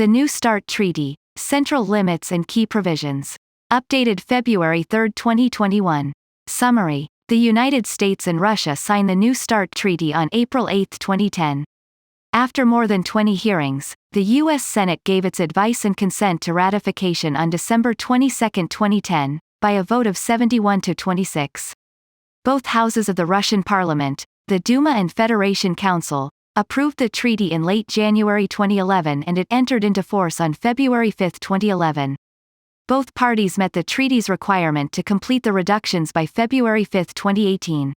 The New START Treaty, Central Limits and Key Provisions. Updated February 3, 2021. Summary. The United States and Russia signed the New START Treaty on April 8, 2010. After more than 20 hearings, the U.S. Senate gave its advice and consent to ratification on December 22, 2010, by a vote of 71 to 26. Both houses of the Russian parliament, the Duma and Federation Council, approved the treaty in late January 2011 and it entered into force on February 5, 2011. Both parties met the treaty's requirement to complete the reductions by February 5, 2018.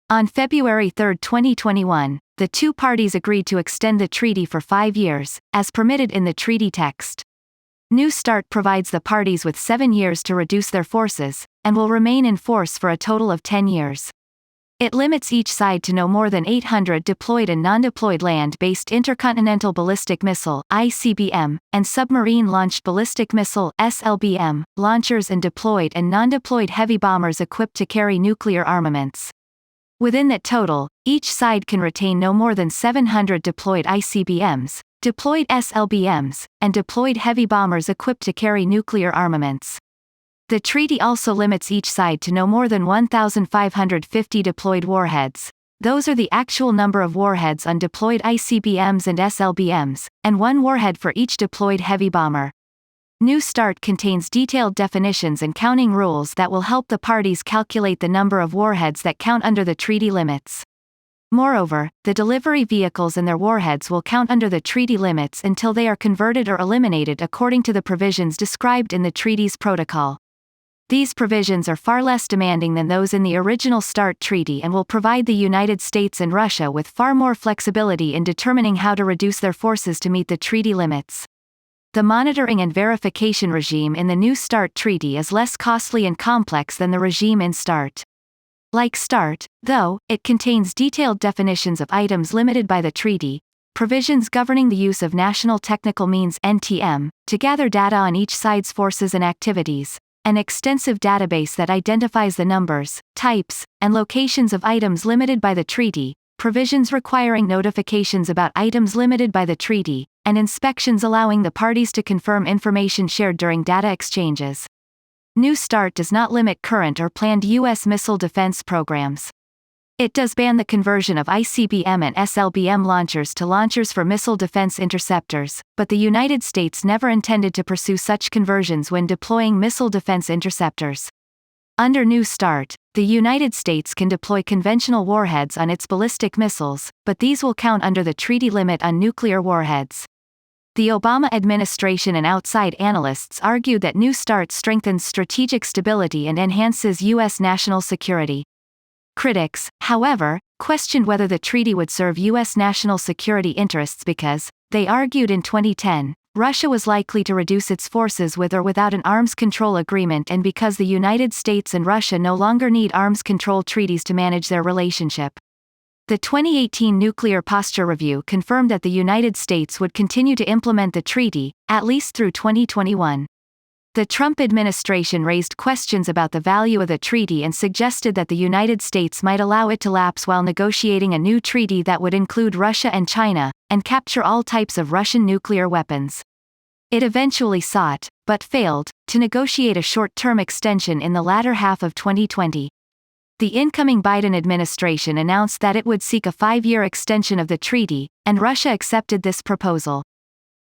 On February 3, 2021, the two parties agreed to extend the treaty for 5 years, as permitted in the treaty text. New START provides the parties with 7 years to reduce their forces, and will remain in force for a total of 10 years. It limits each side to no more than 800 deployed and non-deployed land-based intercontinental ballistic missile (ICBM) and submarine-launched ballistic missile (SLBM) launchers and deployed and non-deployed heavy bombers equipped to carry nuclear armaments. Within that total, each side can retain no more than 700 deployed ICBMs, deployed SLBMs, and deployed heavy bombers equipped to carry nuclear armaments. The treaty also limits each side to no more than 1,550 deployed warheads. Those are the actual number of warheads on deployed ICBMs and SLBMs, and 1 warhead for each deployed heavy bomber. New START contains detailed definitions and counting rules that will help the parties calculate the number of warheads that count under the treaty limits. Moreover, the delivery vehicles and their warheads will count under the treaty limits until they are converted or eliminated according to the provisions described in the treaty's protocol. These provisions are far less demanding than those in the original START treaty and will provide the United States and Russia with far more flexibility in determining how to reduce their forces to meet the treaty limits. The monitoring and verification regime in the new START treaty is less costly and complex than the regime in START. Like START, though, it contains detailed definitions of items limited by the treaty, provisions governing the use of National Technical Means (NTM) to gather data on each side's forces and activities, an extensive database that identifies the numbers, types, and locations of items limited by the treaty, provisions requiring notifications about items limited by the treaty, and inspections allowing the parties to confirm information shared during data exchanges. New START does not limit current or planned U.S. missile defense programs. It does ban the conversion of ICBM and SLBM launchers to launchers for missile defense interceptors, but the United States never intended to pursue such conversions when deploying missile defense interceptors. Under New START, the United States can deploy conventional warheads on its ballistic missiles, but these will count under the treaty limit on nuclear warheads. The Obama administration and outside analysts argued that New START strengthens strategic stability and enhances U.S. national security. Critics, however, questioned whether the treaty would serve U.S. national security interests because, they argued in 2010, Russia was likely to reduce its forces with or without an arms control agreement and because the United States and Russia no longer need arms control treaties to manage their relationship. The 2018 Nuclear Posture Review confirmed that the United States would continue to implement the treaty, at least through 2021. The Trump administration raised questions about the value of the treaty and suggested that the United States might allow it to lapse while negotiating a new treaty that would include Russia and China, and capture all types of Russian nuclear weapons. It eventually sought, but failed, to negotiate a short-term extension in the latter half of 2020. The incoming Biden administration announced that it would seek a 5-year extension of the treaty, and Russia accepted this proposal.